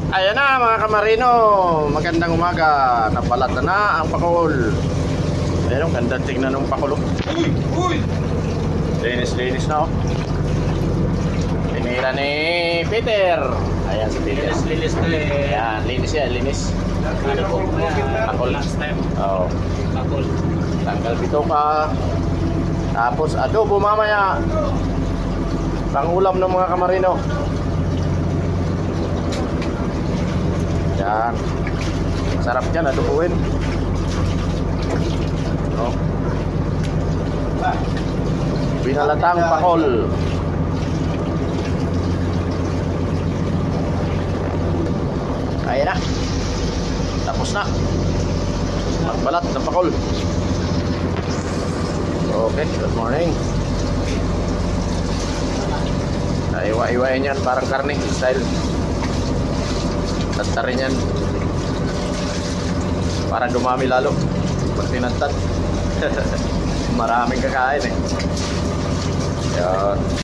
Ayan na mga kamarino, magandang umaga. Nabalat na ang pakol. Ayan o, ganda tingnan ng pakol. Uy! Linis na o. Tinira ni Peter. Ayan si Peter. Linis na eh. Ayan, linis yan, linis. Pakol. Last time. Oo. Pakol. Tanggal bitoka. Tapos adobo mamaya. Pangulam ng mga kamarino. Yan. Sarap dyan, adobuin. Oh. Binalatang pakol. Ayan na. Tapos na. Magbalat ng pakol. Okay, good morning. Naiwa-iwain yan, parang karne style. Tattarin yan para dumami lalo pag tinantad. Maraming kakain eh. Yan.